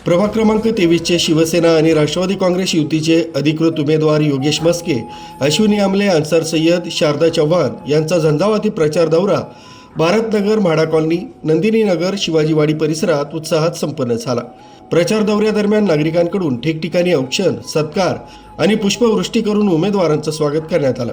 प्रभाग क्रमांक 23चे शिवसेना आणि राष्ट्रवादी काँग्रेस युतीचे अधिकृत उमेदवार योगेश मस्के, अश्विनी आमले, अन्सार सय्यद, शारदा चव्हाण यांचा झंझावाती प्रचार दौरा भारतनगर, म्हाडा कॉलनी, नंदिनी नगर, शिवाजीवाडी परिसरात उत्साहात संपन्न झाला। प्रचार दौऱ्यादरम्यान नागरिकांकडून ठिकठिकाणी औक्षण, सत्कार आणि पुष्पवृष्टी करून उमेदवारांचं स्वागत करण्यात आलं।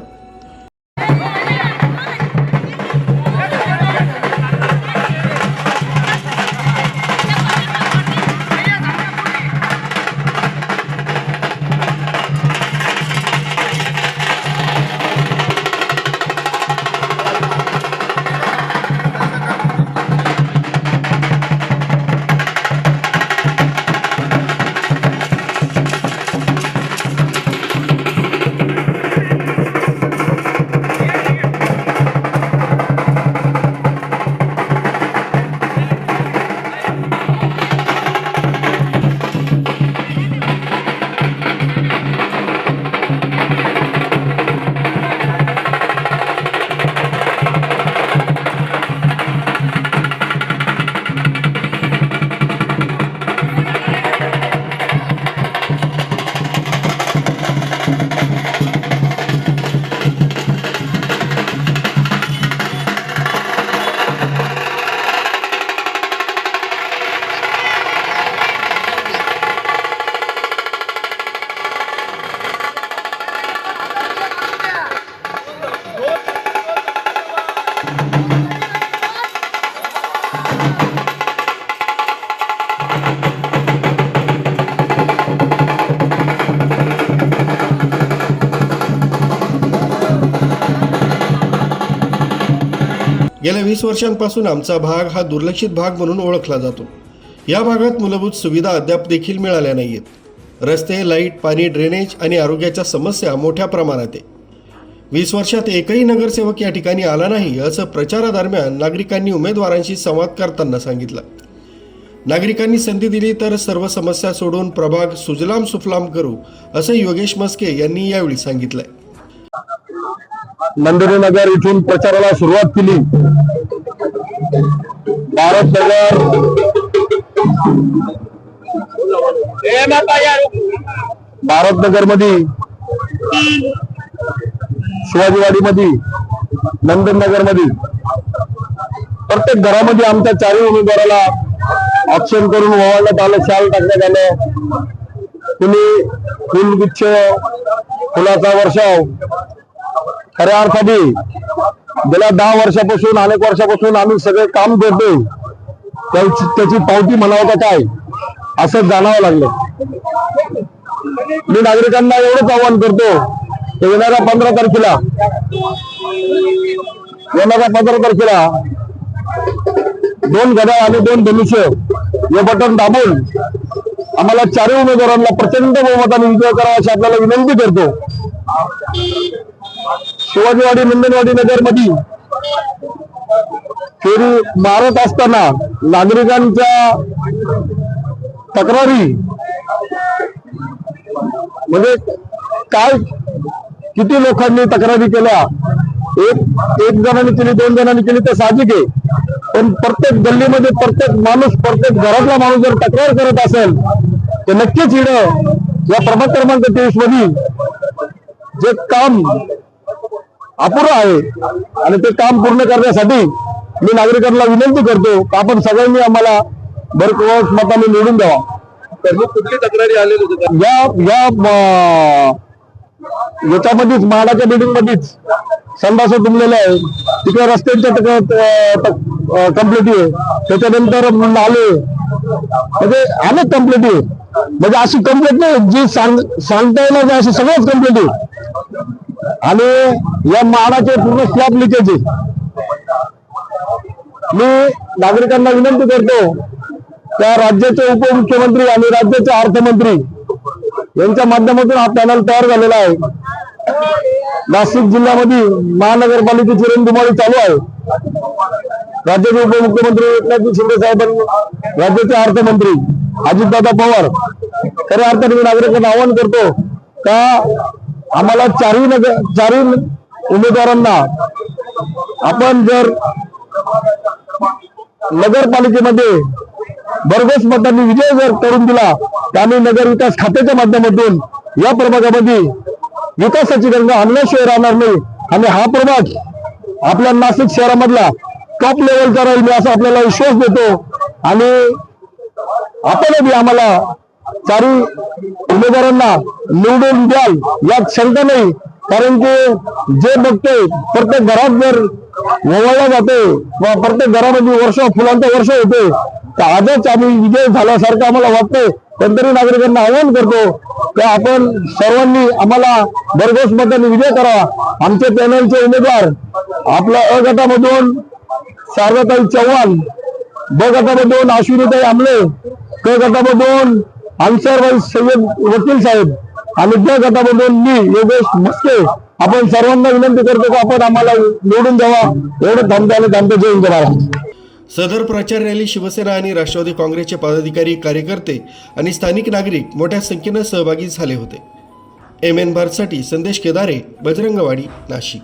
गेल्या 20 वर्षांपासून आमचा भाग हा दुर्लक्षित भाग म्हणून ओळखला जातो। या भागात मूलभूत सुविधा अद्याप देखील मिळाल्या नाहीत। रस्ते, लाईट, पाणी, ड्रेनेज आणि आरोग्याच्या समस्या मोठ्या प्रमाणात आहे। 20 वर्षात एकही नगरसेवक या ठिकाणी आला नाही असं प्रचारादरम्यान नागरिकांनी उमेदवारांशी संवाद करताना सांगितलं। नागरिकांनी संधी दिली तर सर्व समस्या सोडून प्रभाग सुजलाम सुफलाम करू असं योगेश मस्के यांनी यावेळी सांगितलंय। नंदिनी नगर इथून प्रचाराला सुरुवात केली। भारतनगर मध्ये, शिवाजीवाडी मध्ये, नंदननगर मध्ये प्रत्येक घरामध्ये आमच्या चारही उमेदवाराला ऑप्शन करून ओवाळण्यात आलं, शाल टाकण्यात आलं। कुणी फुलगुच्छ, फुलाचा वर्षाव। खऱ्या अर्थाने गेल्या 10 वर्षापासून, अनेक वर्षापासून आम्ही सगळे काम करतोय, त्याची पावती म्हणावं का काय असं जाणावं लागलं। मी नागरिकांना एवढंच आवाहन करतो, येणाऱ्या 15 तारखेला 2 गदा आणि 2 धनुष्य हे बटन दाबून आम्हाला चारही उमेदवारांना प्रचंड बहुमताने विजय करावा अशी आपल्याला विनंती करतो। शिवाजीवाडी, नंदनवाडी नगर मध्ये फेरी मारत असताना नागरिकांच्या तक्रारी म्हणजे काय, किती लोकांनी तक्रारी केल्या, एक जणांनी केली, 2 जणांनी केली तर साहजिक आहे, पण प्रत्येक गल्लीमध्ये प्रत्येक माणूस, प्रत्येक घरातला माणूस जर तक्रार करत असेल तर नक्कीच इकडं या प्रभाग क्रमांक 23 मध्ये जे काम अपुरं आहे आणि ते काम पूर्ण करण्यासाठी मी नागरिकांना विनंती करतो की आपण सगळ्यांनी आम्हाला भरघोस मताने निवडून द्यावा। कुठली तक्रारी आलेली होती? याच्यामध्येच, म्हाडाच्या बिल्डिंग मध्येच संडास तुंबलेले आहे, तिकडे रस्त्यांच्या कंप्लेंटी आहे, त्याच्यानंतर नाले, म्हणजे अनेक कंप्लेंटी आहे। म्हणजे अशी कंप्लेंट नाही जी सांगता येणार नाही, अशी सगळ्याच कंप्लेंटी आहे। आणि या म्हाडाचे पूर्ण स्लॅब लिकेज आहे। मी नागरिकांना विनंती करतो त्या राज्याचे उपमुख्यमंत्री आणि राज्याचे अर्थमंत्री यांच्या माध्यमातून हा पॅनल तयार झालेला आहे। नाशिक जिल्ह्यामध्ये महानगरपालिकेची रणधुमाळी चालू आहे। राज्याचे उपमुख्यमंत्री एकनाथ शिंदे साहेबांनी, राज्याचे अर्थमंत्री अजितदादा पवार, खऱ्या अर्थाने मी नागरिकांना आवाहन करतो का आम्हाला चारही उमेदवारांना आपण जर नगरपालिकेमध्ये भरघोस मतांनी विजय जर करून दिला तर आम्ही नगर विकास खात्याच्या माध्यमातून या प्रभागामध्ये विकासाची गंगा आणल्याशिवाय राहणार नाही आणि हा प्रभाग आपल्या नाशिक शहरामधला टॉप लेवलचा राहील मी असा आपल्याला विश्वास देतो आणि आपण बी आम्हाला चारी उमेदवारांना निवडून द्याल यात शंका नाही, कारण की जे बघतोय प्रत्येक घरात जर ओवाळला जाते व प्रत्येक घरामध्ये फुलांचा वर्ष होते तर आजच आम्ही विजय झाल्यासारखं आम्हाला वाटतंय. पण तरी नागरिकांना आवाहन करतो की आपण सर्वांनी आम्हाला भरघोस मतांनी विजय करावा. आमचे पॅनलचे उमेदवार आपल्या अ गटामधून शारदाताई चव्हाण, ब गटामधून अश्विनीताई आमले, क गटामधून अन्सरभाई सय्यद वकील साहेब आणि ड गटामधून मी योगेश मस्के आपण सर्वांना विनंती करतो की आपण आम्हाला निवडून द्यावा. एवढं थांबतो आणि थांबतो. जय हिंद महाराज. सदर प्रचार रॅली शिवसेना आणि राष्ट्रवादी काँग्रेसचे पदाधिकारी, कार्यकर्ते आणि स्थानिक नागरिक मोठ्या संख्येनं सहभागी झाले होते. MN भारतसाठी संदेश केदारे, बजरंगवाडी, नाशिक.